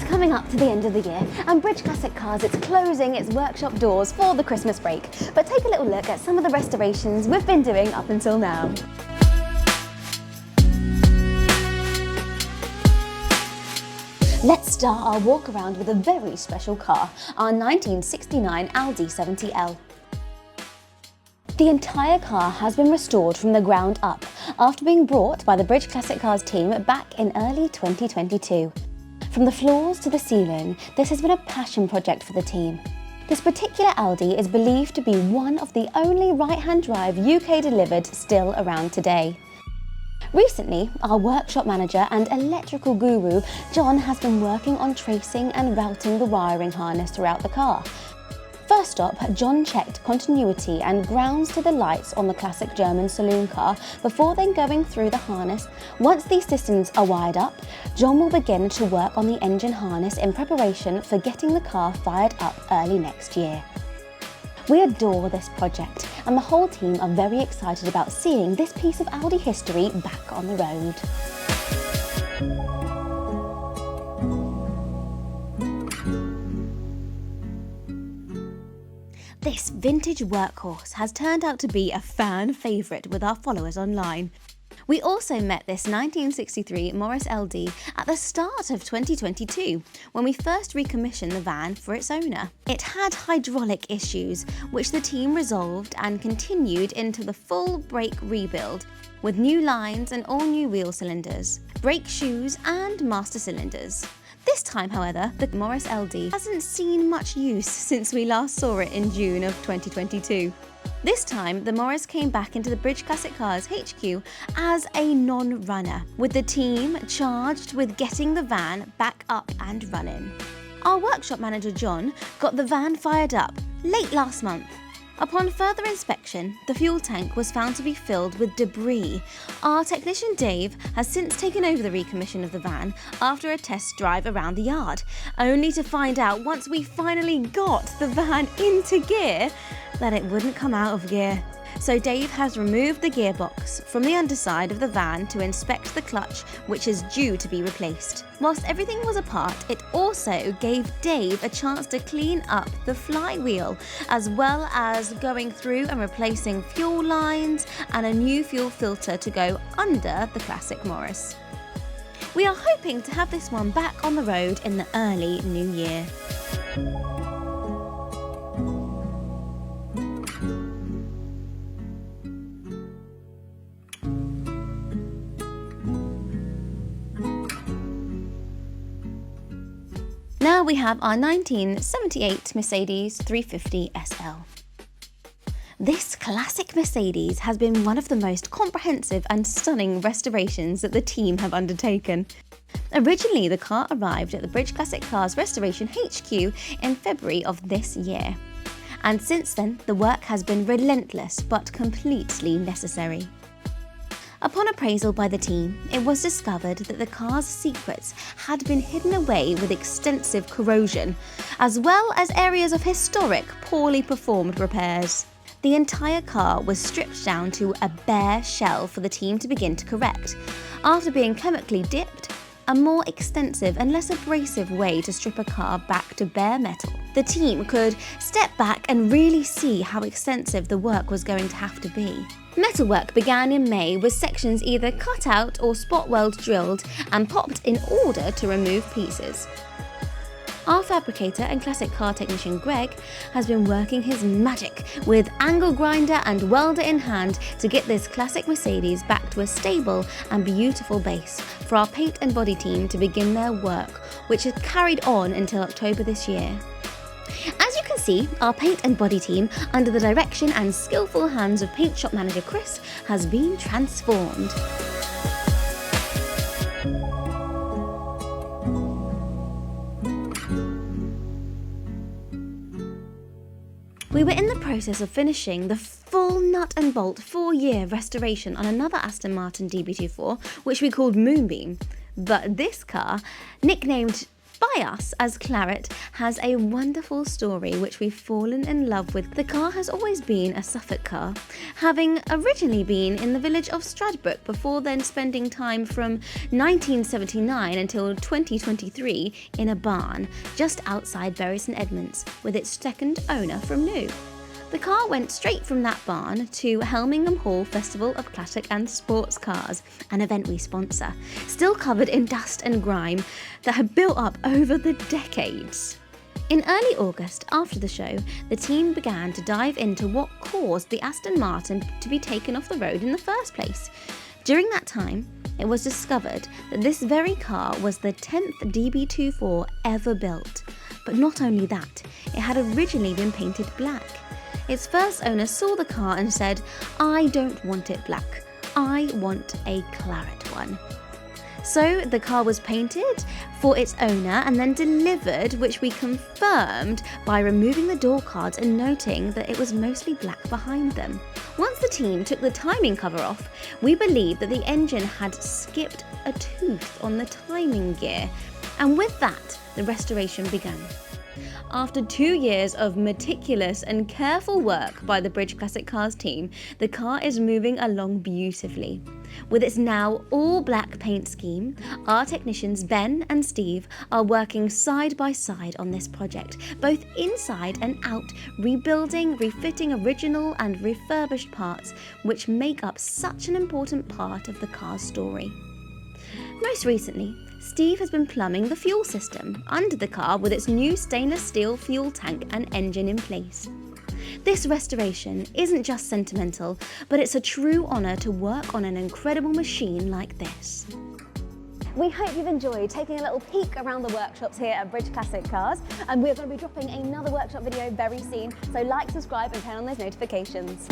It's coming up to the end of the year, and Bridge Classic Cars is closing its workshop doors for the Christmas break. But take a little look at some of the restorations we've been doing up until now. Let's start our walk around with a very special car, our 1969 Audi 70L. The entire car has been restored from the ground up after being brought by the Bridge Classic Cars team back in early 2022. From the floors to the ceiling, this has been a passion project for the team. This particular Audi is believed to be one of the only right-hand drive UK delivered still around today. Recently, our workshop manager and electrical guru, John, has been working on tracing and routing the wiring harness throughout the car. First up, John checked continuity and grounds to the lights on the classic German saloon car before then going through the harness. Once these systems are wired up, John will begin to work on the engine harness in preparation for getting the car fired up early next year. We adore this project, and the whole team are very excited about seeing this piece of Audi history back on the road. This vintage workhorse has turned out to be a fan favourite with our followers online. We also met this 1963 Morris LD at the start of 2022, when we first recommissioned the van for its owner. It had hydraulic issues, which the team resolved and continued into the full brake rebuild, with new lines and all new wheel cylinders, brake shoes and master cylinders. This time, however, the Morris LD hasn't seen much use since we last saw it in June of 2022. This time, the Morris came back into the Bridge Classic Cars HQ as a non-runner, with the team charged with getting the van back up and running. Our workshop manager John got the van fired up late last month. Upon further inspection, the fuel tank was found to be filled with debris. Our technician Dave has since taken over the recommission of the van after a test drive around the yard, only to find out once we finally got the van into gear that it wouldn't come out of gear. So Dave has removed the gearbox from the underside of the van to inspect the clutch, which is due to be replaced. Whilst everything was apart, it also gave Dave a chance to clean up the flywheel, as well as going through and replacing fuel lines and a new fuel filter to go under the classic Morris. We are hoping to have this one back on the road in the early new year. Now we have our 1978 Mercedes 350 SL. This classic Mercedes has been one of the most comprehensive and stunning restorations that the team have undertaken. Originally, the car arrived at the Bridge Classic Cars Restoration HQ in February of this year. And since then, the work has been relentless but completely necessary. Upon appraisal by the team, it was discovered that the car's secrets had been hidden away with extensive corrosion, as well as areas of historic, poorly performed repairs. The entire car was stripped down to a bare shell for the team to begin to correct. After being chemically dipped, a more extensive and less abrasive way to strip a car back to bare metal, the team could step back and really see how extensive the work was going to have to be. Metalwork began in May, with sections either cut out or spot weld drilled and popped in order to remove pieces. Our fabricator and classic car technician Greg has been working his magic with angle grinder and welder in hand to get this classic Mercedes back to a stable and beautiful base for our paint and body team to begin their work, which has carried on until October this year. As you can see, our paint and body team, under the direction and skillful hands of paint shop manager Chris, has been transformed. We were in the process of finishing the full nut and bolt 4-year restoration on another Aston Martin DB2 which we called Moonbeam. But this car, nicknamed by us, as Claret has a wonderful story which we've fallen in love with. The car has always been a Suffolk car, having originally been in the village of Stradbroke before then spending time from 1979 until 2023 in a barn just outside Bury St Edmunds with its second owner from new. The car went straight from that barn to Helmingham Hall Festival of Classic and Sports Cars, an event we sponsor, still covered in dust and grime that had built up over the decades. In early August, after the show, the team began to dive into what caused the Aston Martin to be taken off the road in the first place. During that time, it was discovered that this very car was the 10th DB2 ever built. But not only that, it had originally been painted black. Its first owner saw the car and said, "I don't want it black, I want a claret one." So the car was painted for its owner and then delivered, which we confirmed by removing the door cards and noting that it was mostly black behind them. Once the team took the timing cover off, we believed that the engine had skipped a tooth on the timing gear, and with that, the restoration began. After 2 years of meticulous and careful work by the British Classic Cars team, the car is moving along beautifully. With its now all-black paint scheme, our technicians Ben and Steve are working side by side on this project, both inside and out, rebuilding, refitting original and refurbished parts, which make up such an important part of the car's story. Most recently, Steve has been plumbing the fuel system under the car with its new stainless steel fuel tank and engine in place. This restoration isn't just sentimental, but it's a true honour to work on an incredible machine like this. We hope you've enjoyed taking a little peek around the workshops here at British Classic Cars, and we're going to be dropping another workshop video very soon, so like, subscribe and turn on those notifications.